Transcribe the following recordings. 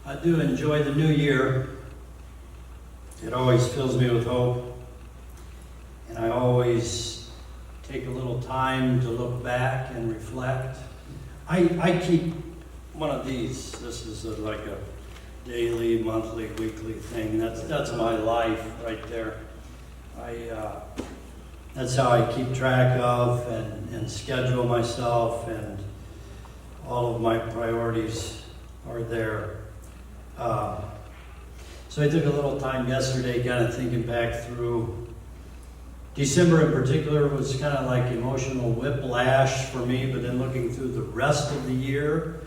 I do enjoy the new year. It always fills me with hope. And I always take a little time to look back and reflect. I keep one of these. This is like a daily, monthly, weekly thing. That's my life right there. That's how I keep track of and schedule myself, and all of my priorities are there. So I took a little time yesterday kind of thinking back through. December in particular was kind of like emotional whiplash for me, but then looking through the rest of the year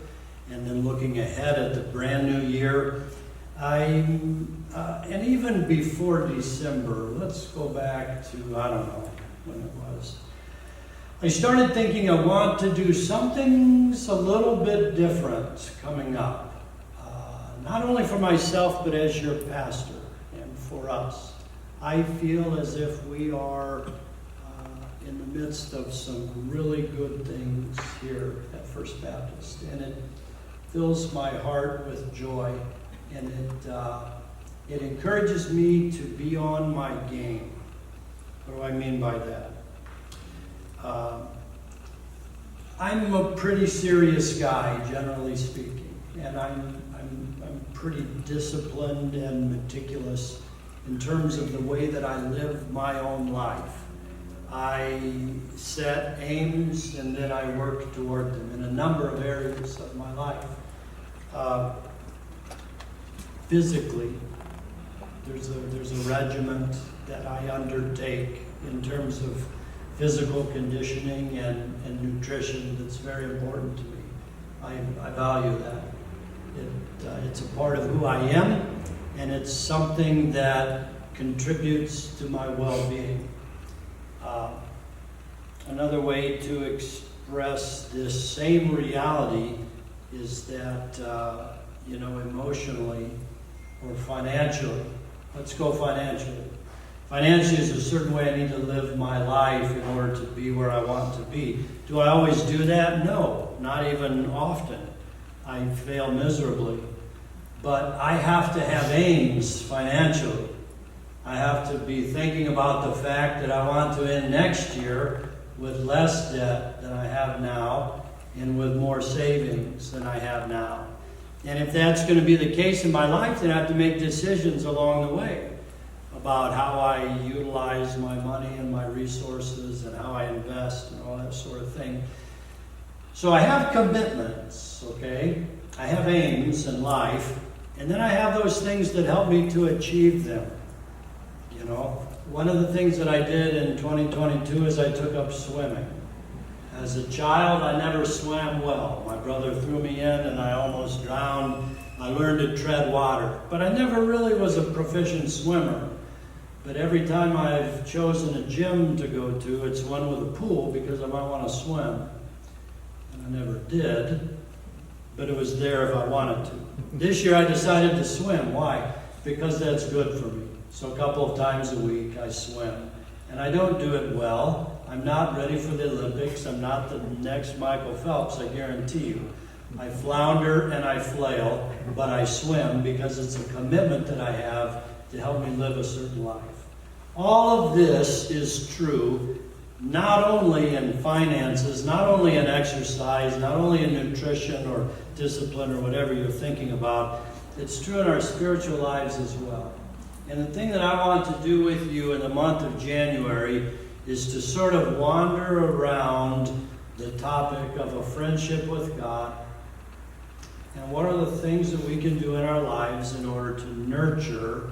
and then looking ahead at the brand new year, and even before December, let's go back to, I don't know when it was. I started thinking I want to do something a little bit different coming up. Not only for myself, but as your pastor and for us. I feel as if we are in the midst of some really good things here at First Baptist. And it fills my heart with joy. And it encourages me to be on my game. What do I mean by that? I'm a pretty serious guy, generally speaking. And I'm pretty disciplined and meticulous in terms of the way that I live my own life. I set aims and then I work toward them in a number of areas of my life. Physically, there's a regiment that I undertake in terms of physical conditioning and nutrition that's very important to me. I value that. It's a part of who I am, and it's something that contributes to my well-being. Another way to express this same reality is that, emotionally or financially. Let's go financially. Financially is a certain way I need to live my life in order to be where I want to be. Do I always do that? No, not even often. I fail miserably. But I have to have aims financially. I have to be thinking about the fact that I want to end next year with less debt than I have now and with more savings than I have now. And if that's going to be the case in my life, then I have to make decisions along the way about how I utilize my money and my resources and how I invest and all that sort of thing. So I have commitments, okay? I have aims in life, and then I have those things that help me to achieve them. One of the things that I did in 2022 is I took up swimming. As a child, I never swam well. My brother threw me in and I almost drowned. I learned to tread water, but I never really was a proficient swimmer. But every time I've chosen a gym to go to, it's one with a pool because I might want to swim. And I never did, but it was there if I wanted to. This year I decided to swim. Why? Because that's good for me. So a couple of times a week I swim. And I don't do it well. I'm not ready for the Olympics. I'm not the next Michael Phelps, I guarantee you. I flounder and I flail, but I swim because it's a commitment that I have to help me live a certain life. All of this is true not only in finances, not only in exercise, not only in nutrition or discipline or whatever you're thinking about. It's true in our spiritual lives as well. And the thing that I want to do with you in the month of January is to sort of wander around the topic of a friendship with God. And what are the things that we can do in our lives in order to nurture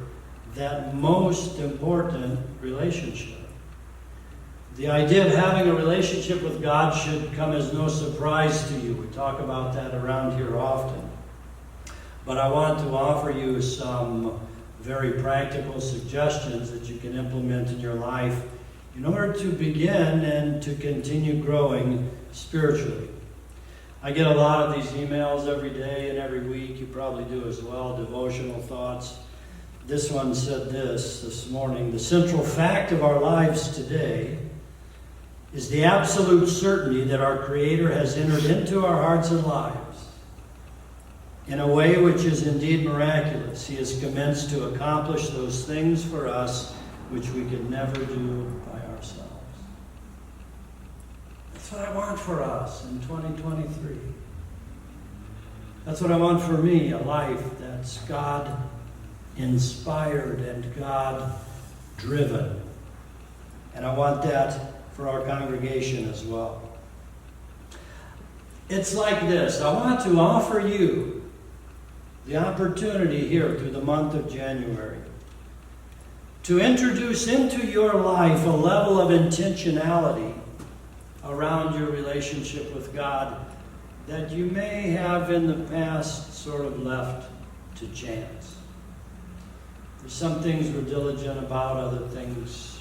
that most important relationship? The idea of having a relationship with God should come as no surprise to you. We talk about that around here often. But I want to offer you some very practical suggestions that you can implement in your life in order to begin and to continue growing spiritually. I get a lot of these emails every day and every week. You probably do as well, devotional thoughts. This one said this morning: the central fact of our lives today is the absolute certainty that our Creator has entered into our hearts and lives. In a way which is indeed miraculous, He has commenced to accomplish those things for us which we could never do by ourselves. That's what I want for us in 2023. That's what I want for me, a life that's God-inspired and God-driven. And I want that for our congregation as well. It's like this. I want to offer you the opportunity here through the month of January to introduce into your life a level of intentionality around your relationship with God that you may have in the past sort of left to chance. There's some things we're diligent about, other things,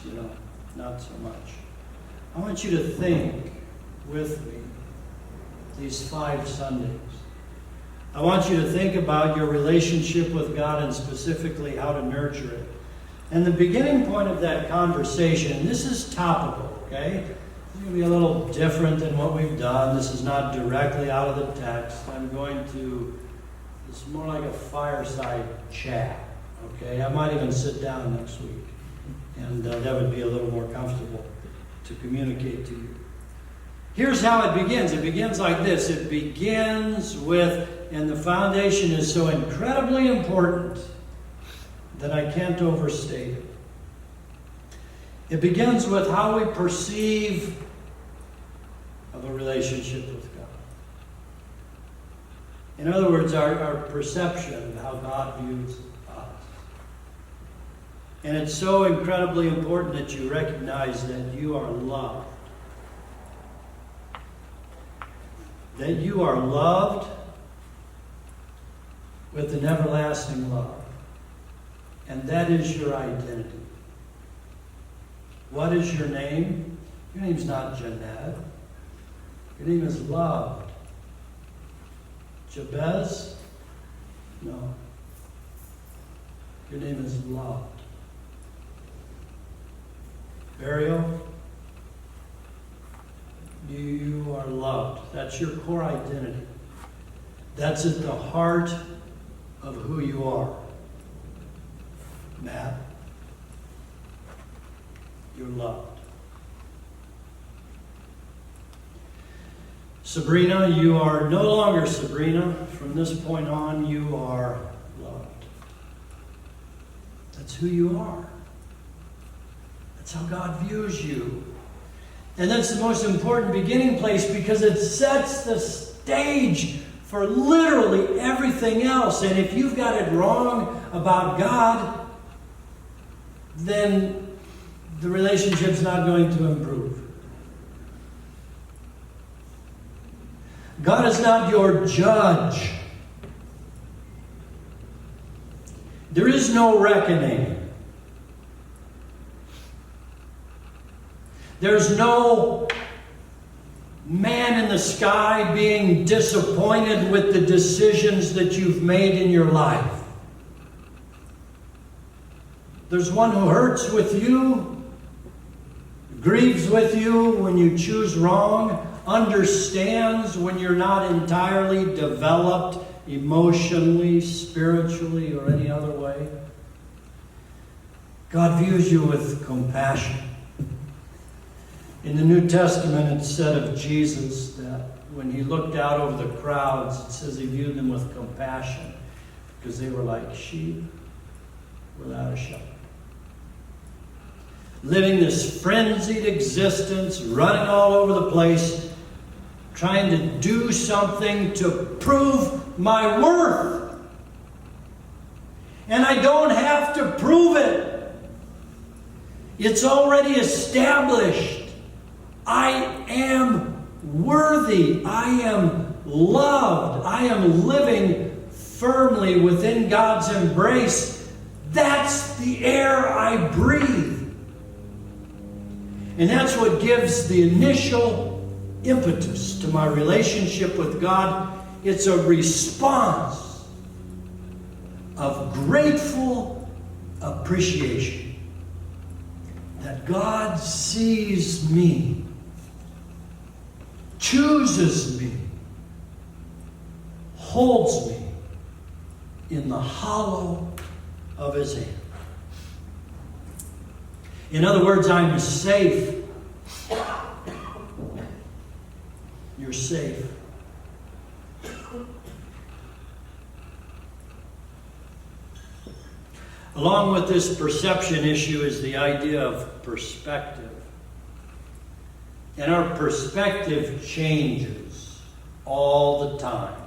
not so much. I want you to think with me these 5 Sundays. I want you to think about your relationship with God and specifically how to nurture it. And the beginning point of that conversation, this is topical, okay? It's going to be a little different than what we've done. This is not directly out of the text. It's more like a fireside chat, okay? I might even sit down next week, and that would be a little more comfortable to communicate to you. Here's how it begins. It begins like this. It begins with, and the foundation is so incredibly important that I can't overstate it. It begins with how we perceive of a relationship with God. In other words, our perception of how God views us. And it's so incredibly important that you recognize that you are loved. That you are loved with an everlasting love. And that is your identity. What is your name? Your name's not Jeanette. Your name is loved. Jabez? No. Your name is loved. Burial? You are loved. That's your core identity. That's at the heart of who you are. Matt, you're loved. Sabrina, you are no longer Sabrina. From this point on, you are loved. That's who you are. That's how God views you. And that's the most important beginning place because it sets the stage for literally everything else. And if you've got it wrong about God, then the relationship's not going to improve. God is not your judge. There is no reckoning. There's no man in the sky being disappointed with the decisions that you've made in your life. There's one who hurts with you, grieves with you when you choose wrong, understands when you're not entirely developed emotionally, spiritually, or any other way. God views you with compassion. In the New Testament, it said of Jesus that when he looked out over the crowds, it says he viewed them with compassion because they were like sheep without a shepherd. Living this frenzied existence, running all over the place, trying to do something to prove my worth. And I don't have to prove it. It's already established. I am worthy. I am loved. I am living firmly within God's embrace. That's the air I breathe. And that's what gives the initial impetus to my relationship with God. It's a response of grateful appreciation that God sees me, chooses me, holds me, in the hollow of his hand. In other words, I'm safe. You're safe. Along with this perception issue is the idea of perspective. And our perspective changes all the time.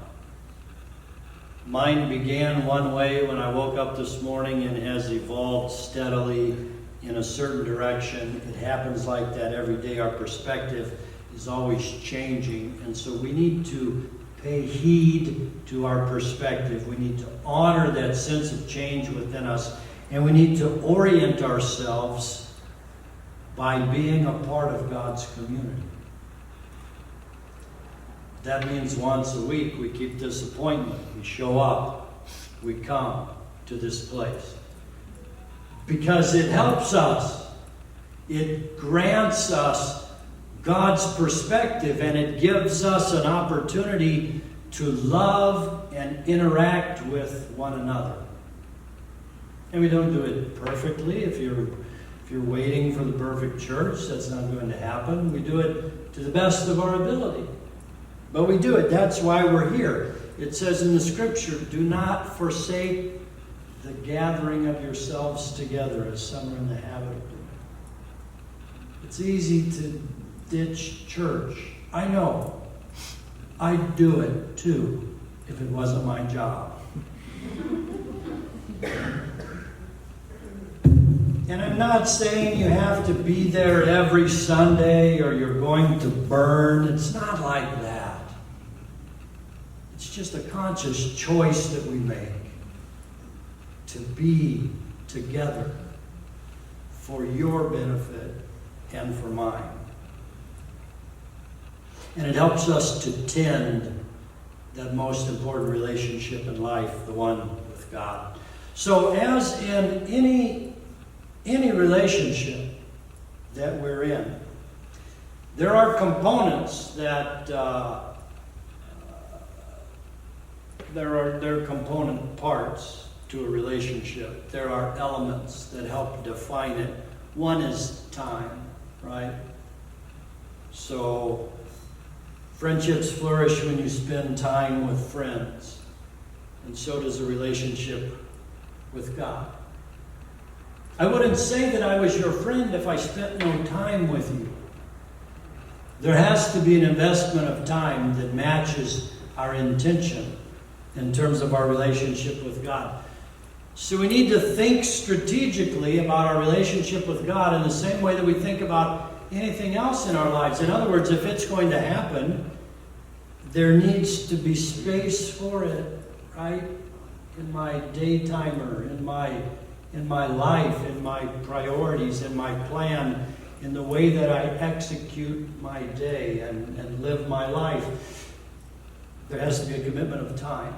Mine began one way when I woke up this morning and has evolved steadily in a certain direction. It happens like that every day. Our perspective is always changing. And so we need to pay heed to our perspective. We need to honor that sense of change within us. And we need to orient ourselves by being a part of God's community. That means once a week we keep this appointment. We show up. We come to this place. Because it helps us. It grants us God's perspective, and it gives us an opportunity to love and interact with one another. And we don't do it perfectly. If you're waiting for the perfect church, that's not going to happen. We do it to the best of our ability. But we do it. That's why we're here. It says in the scripture, do not forsake the gathering of yourselves together, as some are in the habit of doing. It's easy to ditch church. I know. I'd do it too if it wasn't my job. And I'm not saying you have to be there every Sunday or you're going to burn. It's not like that. It's just a conscious choice that we make to be together for your benefit and for mine. And it helps us to tend that most important relationship in life, the one with God. So as in any relationship that we're in, there are components that there are component parts to a relationship. There are elements that help define it. One is time, right? So friendships flourish when you spend time with friends. And so does a relationship with God. I wouldn't say that I was your friend if I spent no time with you. There has to be an investment of time that matches our intention in terms of our relationship with God. So we need to think strategically about our relationship with God in the same way that we think about anything else in our lives. In other words, if it's going to happen, there needs to be space for it, right? In my day timer, in my life, in my priorities, in my plan, in the way that I execute my day and live my life. There has to be a commitment of time.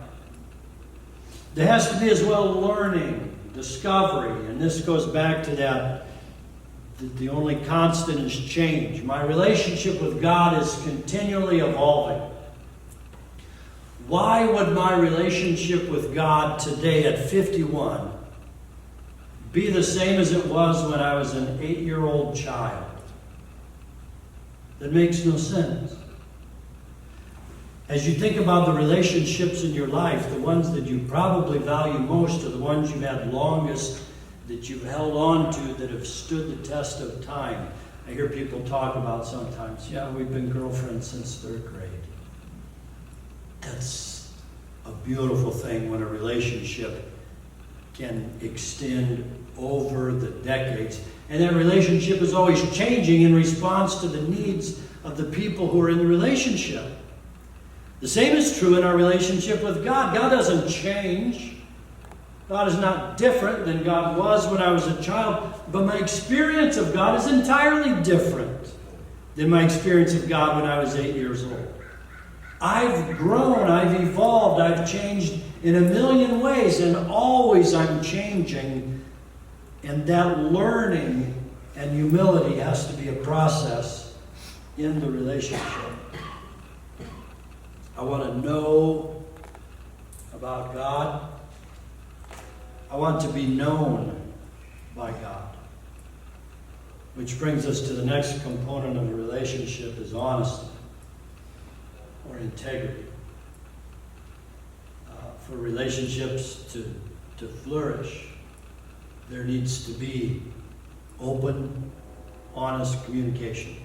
There has to be as well learning, discovery, and this goes back to that. The only constant is change. My relationship with God is continually evolving. Why would my relationship with God today at 51 be the same as it was when I was an 8-year-old child? That makes no sense. As you think about the relationships in your life, the ones that you probably value most are the ones you've had longest, that you've held on to, that have stood the test of time. I hear people talk about sometimes, yeah, we've been girlfriends since 3rd grade. That's a beautiful thing when a relationship can extend over the decades. And that relationship is always changing in response to the needs of the people who are in the relationship. The same is true in our relationship with God. God doesn't change. God is not different than God was when I was a child, but my experience of God is entirely different than my experience of God when I was 8 years old. I've grown, I've evolved, I've changed in a million ways, and always I'm changing. And that learning and humility has to be a process in the relationship. I want to know about God. I want to be known by God. Which brings us to the next component of a relationship is honesty or integrity. For relationships to flourish, there needs to be open, honest communication.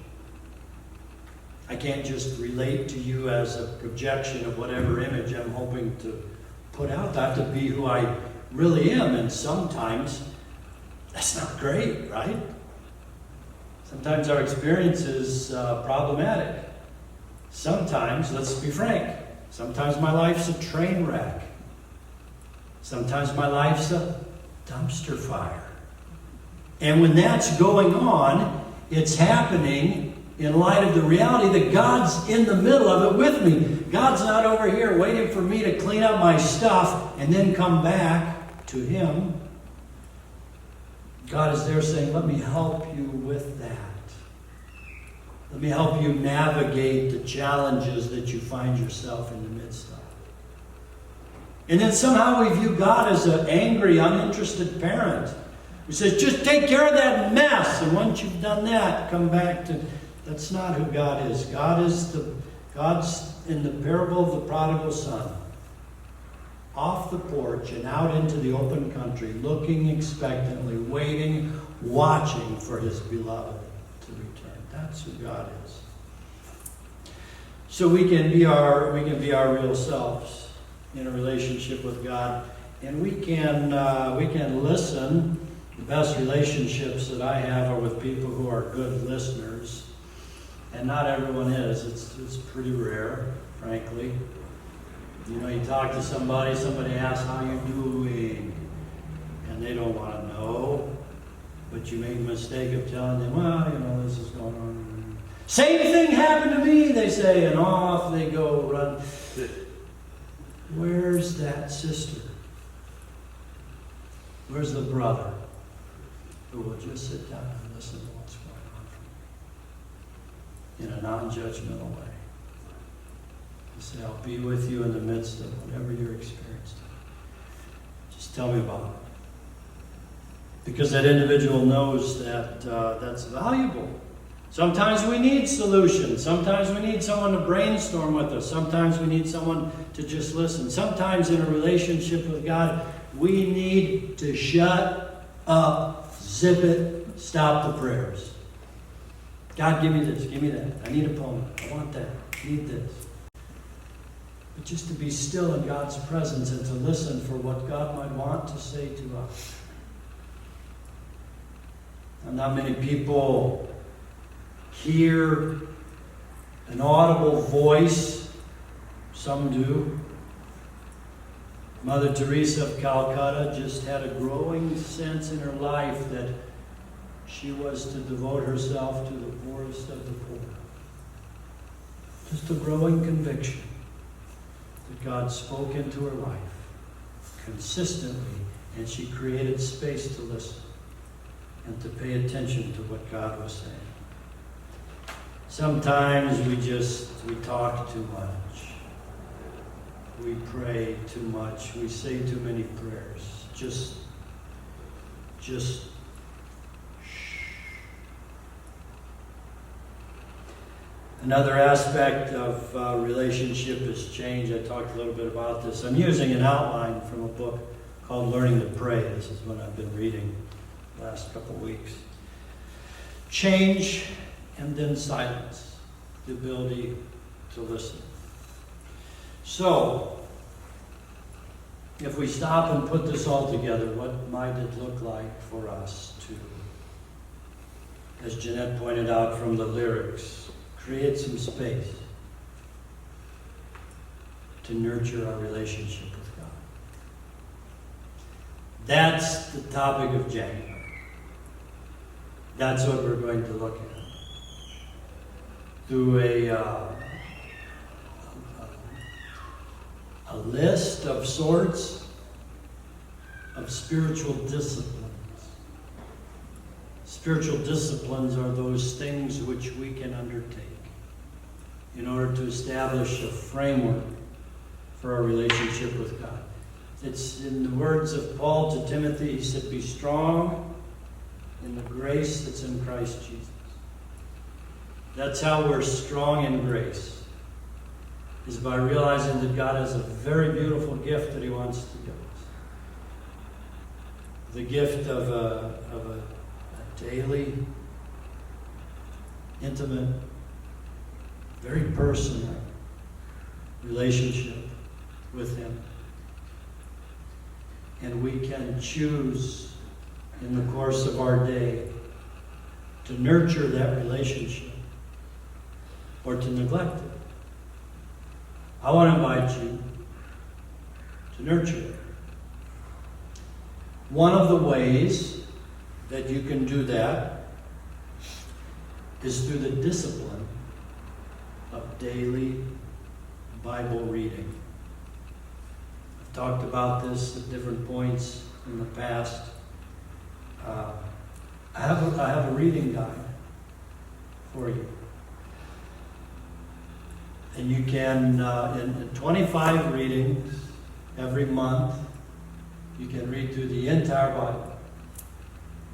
I can't just relate to you as a projection of whatever image I'm hoping to put out. I have to be who I really am, and sometimes that's not great, right? Sometimes our experience is problematic. Sometimes, let's be frank, sometimes my life's a train wreck. Sometimes my life's a dumpster fire. And when that's going on, it's happening in light of the reality that God's in the middle of it with me. God's not over here waiting for me to clean up my stuff and then come back to Him. God is there saying, let me help you with that. Let me help you navigate the challenges that you find yourself in the midst of. And then somehow we view God as an angry, uninterested parent who says, just take care of that mess. And once you've done that, come back to... That's not who God is. God's in the parable of the prodigal son. Off the porch and out into the open country, looking expectantly, waiting, watching for his beloved to return. That's who God is. So we can be our real selves in a relationship with God, and we can listen. The best relationships that I have are with people who are good listeners, and not everyone is. It's pretty rare, frankly. You know, you talk to somebody asks how you're doing, and they don't want to know, but you make a mistake of telling them, well, you know, this is going on. Same thing happened to me, they say, and off they go, run. Where's that sister? Where's the brother who will just sit down and listen to what's going on in a non-judgmental way? Say, I'll be with you in the midst of whatever you're experiencing. Just tell me about it. Because that individual knows that that's valuable. Sometimes we need solutions. Sometimes we need someone to brainstorm with us. Sometimes we need someone to just listen. Sometimes in a relationship with God, we need to shut up, zip it, stop the prayers. God, give me this, give me that. I need a poem. I want that. I need this. But just to be still in God's presence and to listen for what God might want to say to us. And not many people hear an audible voice. Some do. Mother Teresa of Calcutta just had a growing sense in her life that she was to devote herself to the poorest of the poor. Just a growing conviction that God spoke into her life consistently, and she created space to listen and to pay attention to what God was saying. Sometimes we talk too much. We pray too much. We say too many prayers. Just shh. Another aspect of relationship is change. I talked a little bit about this. I'm using an outline from a book called Learning to Pray. This is what I've been reading the last couple of weeks. Change and then silence. The ability to listen. So, if we stop and put this all together, what might it look like for us to, as Jeanette pointed out from the lyrics, create some space to nurture our relationship with God? That's the topic of January. That's what we're going to look at. Through a list of sorts of spiritual disciplines. Spiritual disciplines are those things which we can undertake in order to establish a framework for our relationship with God. It's in the words of Paul to Timothy. He said, be strong in the grace that's in Christ Jesus. That's how we're strong in grace, is by realizing that God has a very beautiful gift that he wants to give us. The gift of a daily, intimate, very personal relationship with him. And we can choose in the course of our day to nurture that relationship or to neglect it. I want to invite you to nurture it. One of the ways that you can do that is through the discipline of daily Bible reading. I've talked about this at different points in the past. I have a reading guide for you. And you can, in 25 readings every month, you can read through the entire Bible.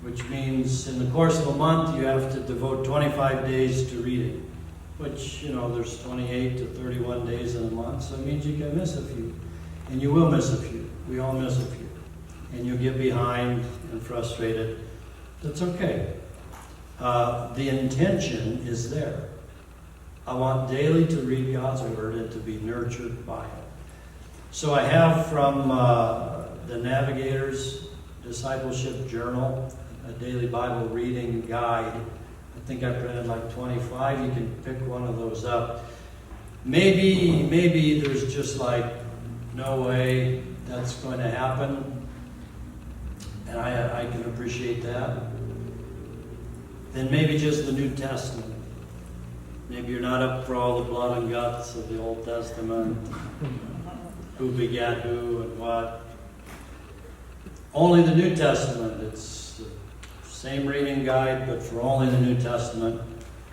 Which means in the course of a month, you have to devote 25 days to reading. Which, there's 28 to 31 days in a month, so it means you can miss a few. And you will miss a few. We all miss a few. And you'll get behind and frustrated. That's okay. The intention is there. I want daily to read God's Word and to be nurtured by it. So I have from the Navigator's Discipleship Journal, a daily Bible reading guide. I think I printed like 25. You can pick one of those up. Maybe there's just like no way that's going to happen. And I can appreciate that. Then maybe just the New Testament. Maybe you're not up for all the blood and guts of the Old Testament. Who begat who and what. Only the New Testament. It's the same reading guide, but for only the New Testament.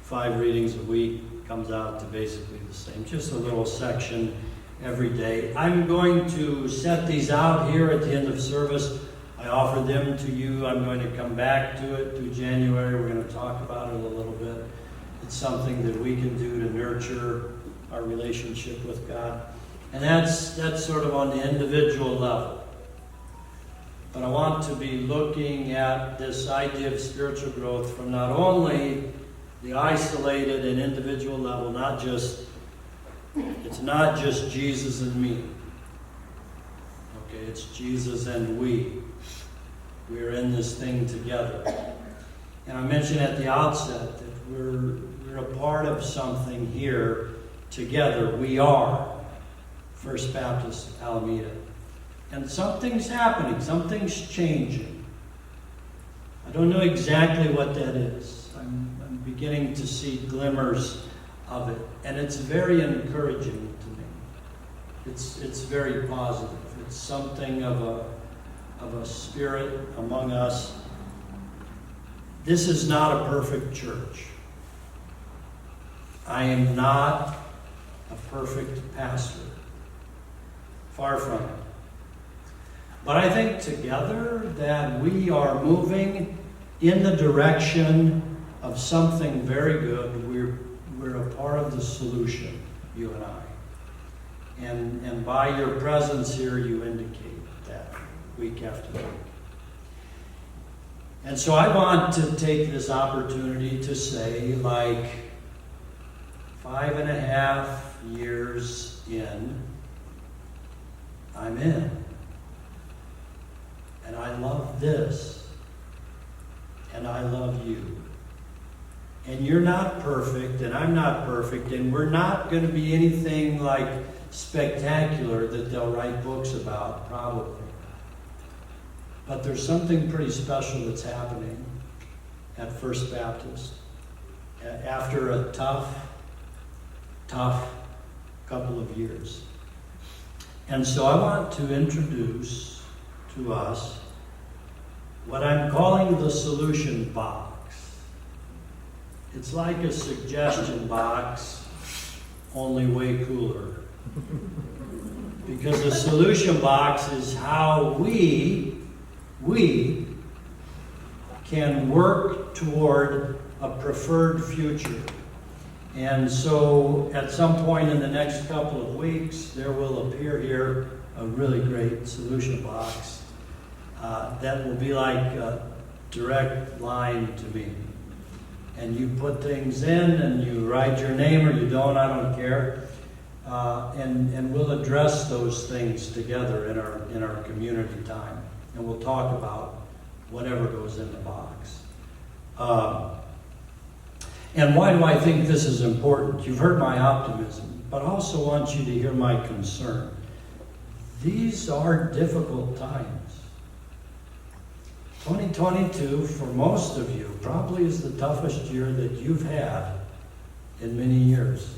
5 readings a week comes out to basically the same. Just a little section every day. I'm going to set these out here at the end of service. I offer them to you. I'm going to come back to it through January. We're going to talk about it a little bit. It's something that we can do to nurture our relationship with God. And that's sort of on the individual level. But I want to be looking at this idea of spiritual growth from not only the isolated and individual level, it's not just Jesus and me. Okay, it's Jesus and we. We're in this thing together. And I mentioned at the outset that we're a part of something here together. We are First Baptist Alameda. And something's happening. Something's changing. I don't know exactly what that is. I'm beginning to see glimmers of it. And it's very encouraging to me. It's very positive. It's something of a spirit among us. This is not a perfect church. I am not a perfect pastor. Far from it. But I think together that we are moving in the direction of something very good. We're a part of the solution, you and I. And by your presence here, you indicate that week after week. And so I want to take this opportunity to say, like 5.5 years in, I'm in. And I love this. And I love you. And you're not perfect, and I'm not perfect, and we're not going to be anything like spectacular that they'll write books about, probably. But there's something pretty special that's happening at First Baptist. After a tough couple of years. And so I want to introduce to us what I'm calling the solution box. It's like a suggestion box, only way cooler. Because the solution box is how we can work toward a preferred future. And so at some point in the next couple of weeks, there will appear here a really great solution box that will be like a direct line to me. And you put things in and you write your name or you don't, I don't care. And we'll address those things together in our community time. And we'll talk about whatever goes in the box. And why do I think this is important? You've heard my optimism, but I also want you to hear my concern. These are difficult times. 2022, for most of you, probably is the toughest year that you've had in many years.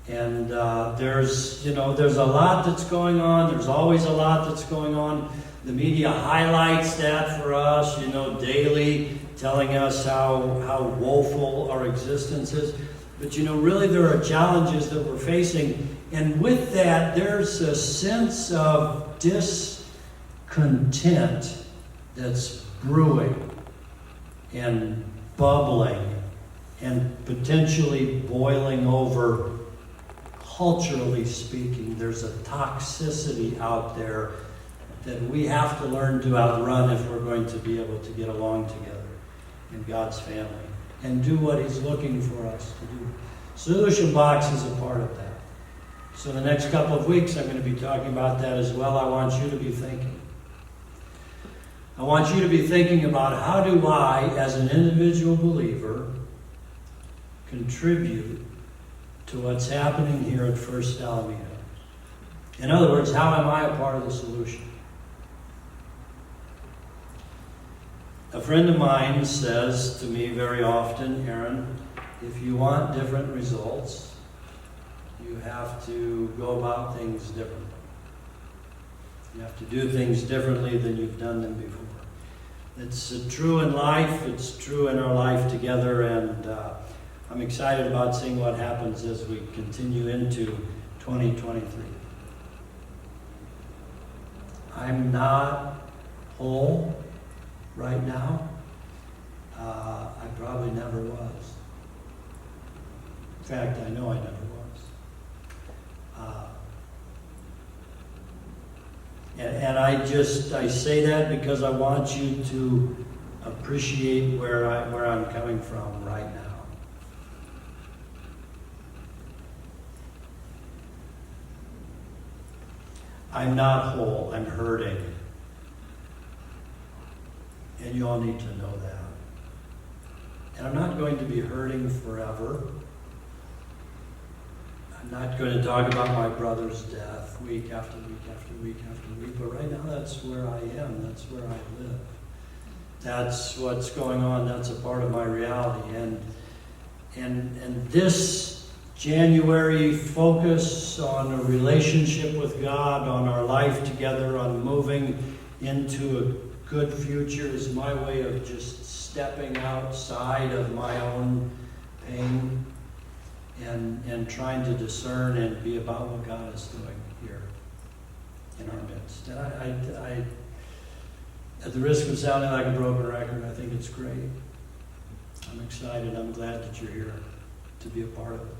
And there's a lot that's going on. There's always a lot that's going on. The media highlights that for us, daily, telling us how woeful our existence is. But really there are challenges that we're facing. And with that, there's a sense of discontent that's brewing and bubbling and potentially boiling over. Culturally speaking, there's a toxicity out there that we have to learn to outrun if we're going to be able to get along together in God's family and do what He's looking for us to do. Solution Box is a part of that. So the next couple of weeks, I'm going to be talking about that as well. I want you to be thinking. I want you to be thinking about how do I, as an individual believer, contribute to what's happening here at First Alameda. In other words, how am I a part of the solution? A friend of mine says to me very often, Aaron, if you want different results, you have to go about things differently. You have to do things differently than you've done them before. It's true in life, it's true in our life together, and I'm excited about seeing what happens as we continue into 2023. I'm not whole right now. I probably never was. In fact, I know I never was. And I say that because I want you to appreciate where I'm coming from right now. I'm not whole. I'm hurting. And you all need to know that. And I'm not going to be hurting forever. I'm not going to talk about my brother's death week after week after week after week. But right now, that's where I am. That's where I live. That's what's going on. That's a part of my reality. And this January focus on a relationship with God, on our life together, on moving into a good future is my way of just stepping outside of my own pain and trying to discern and be about what God is doing here in our midst. And I at the risk of sounding like a broken record, I think it's great. I'm excited. I'm glad that you're here to be a part of it.